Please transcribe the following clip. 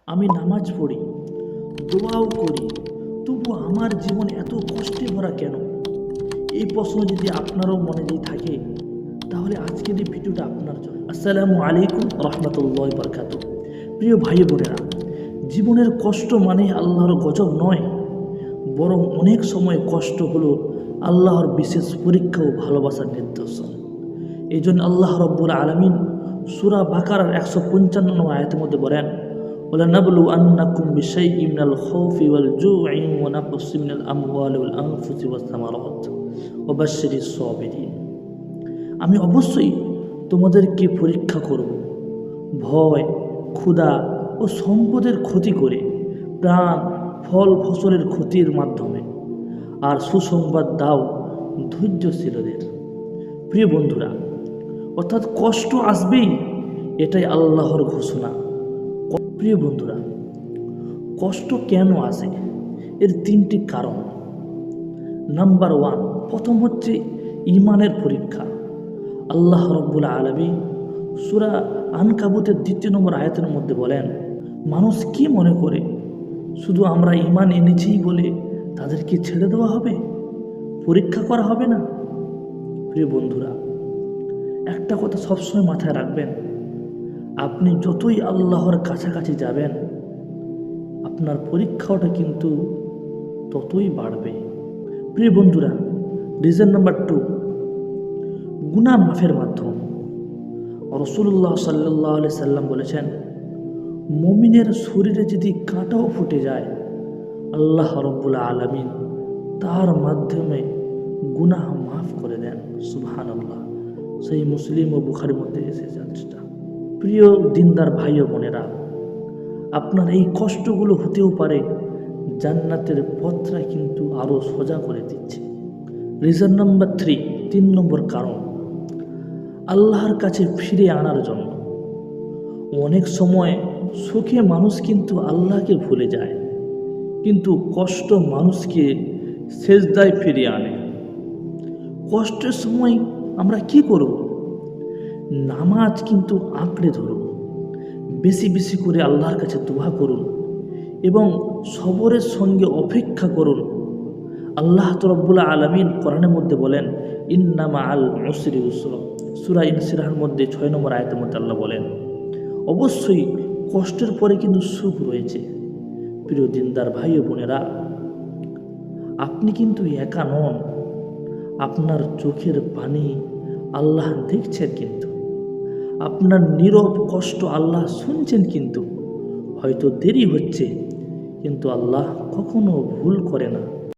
আমি নামাজ পড়ি, দোয়াও করি, তবু আমার জীবন এত কষ্টে ভরা কেন? এই প্রশ্ন যদি আপনারও মনে যদি থাকে, তাহলে আজকের এই ভিডিওটা আপনার জন্য। আসসালামু আলাইকুম রহমতুল্লাহ বরকাতুহ। প্রিয় ভাই বোনেরা, জীবনের কষ্ট মানে আল্লাহর গজব নয়, বরং অনেক সময় কষ্ট হলো আল্লাহর বিশেষ পরীক্ষা ও ভালোবাসার নিদর্শন। এই জন্য আল্লাহ রব্বুল আলামিন সূরা বাকারার 155 নম্বর আয়াতের মধ্যে বলেন, وَلَنَبْلُوَنَّكُمْ بِشَيْءٍ مِنَ الْخَوْفِ وَالْجُوعِ وَنَقْصٍ مِنَ الْأَمْوَالِ وَالْأَنفُسِ وَالثَّمَرَاتِ وَبَشِّرِ الصَّابِرِينَ। আমি অবশ্যই তোমাদেরকে পরীক্ষা করব, ভয়, ক্ষুধা ও সম্পদের ক্ষতি করে, প্রাণ, ফল ফসলের ক্ষতির মাধ্যমে, আর সুসংবাদ দাও ধৈর্যশীলদের। প্রিয় বন্ধুরা, অর্থাৎ কষ্ট আসবেই, এটাই আল্লাহর ঘোষণা। প্রিয় বন্ধুরা, কষ্ট কেন আসে? এর তিনটি কারণ। নাম্বার 1, প্রথম হচ্ছে ঈমানের পরীক্ষা। আল্লাহ রব্বুল আলামিন সূরা আনকাবুতের 2 নম্বর আয়াতের মধ্যে বলেন, মানুষ কি মনে করে শুধু আমরা ঈমান এনেছি বলে তাদেরকে ছেড়ে দেওয়া হবে, পরীক্ষা করা হবে না? প্রিয় বন্ধুরা, একটা কথা সবসময় মাথায় রাখবেন, আপনি যতই আল্লাহর কাছাকাছি যাবেন, আপনার পরীক্ষাটা কিন্তু ততই বাড়বে। প্রিয় বন্ধুরা, রিজন নাম্বার 2, গুনাহ মাফের মাধ্যম। রাসূলুল্লাহ সাল্লাল্লাহু আলাইহি সাল্লাম বলেছেন, মুমিনের শরীরে যদি কাঁটাও ফুটে যায়, আল্লাহ রব্বুল আলামিন তার মাধ্যমে গুনাহ মাফ করে দেন। সুবহানাল্লাহ। সেই মুসলিম ও বুখারীর মধ্যে এসেছে। প্রিয় দিনদার ভাই ও বোনেরা, আপনার এই কষ্টগুলো হতেও পারে জান্নাতের পথটা কিন্তু আরও সোজা করে দিচ্ছে। রিজন নাম্বার 3 নম্বর কারণ, আল্লাহর কাছে ফিরে আনার জন্য। অনেক সময় সুখে মানুষ কিন্তু আল্লাহকে ভুলে যায়, কিন্তু কষ্ট মানুষকে সেজদায় ফিরিয়ে আনে। কষ্টের সময় আমরা কি করব? নামাজ কিন্তু আঁকড়ে ধরুন, বেশি বেশি করে আল্লাহর কাছে দোয়া করুন এবং সবরের সঙ্গে অপেক্ষা করুন। আল্লাহ রব্বুল আলামিন কোরআনের মধ্যে বলেন, ইন্না মাআল উসরি ইউসরা। সূরা ইনশিরাহর মধ্যে 6 নম্বর আয়াতের মধ্যে আল্লাহ বলেন, অবশ্যই কষ্টের পরে কিন্তু সুখ রয়েছে। প্রিয় দিনদার ভাই ও বোনেরা, আপনি কিন্তু একা নন। আপনার চোখের পানি আল্লাহ দেখছেন, কিন্তু আপনার নীরব কষ্ট আল্লাহ শুনছেন। কিন্তু হয়তো দেরি হচ্ছে, কিন্তু আল্লাহ কখনো ভুল করে না।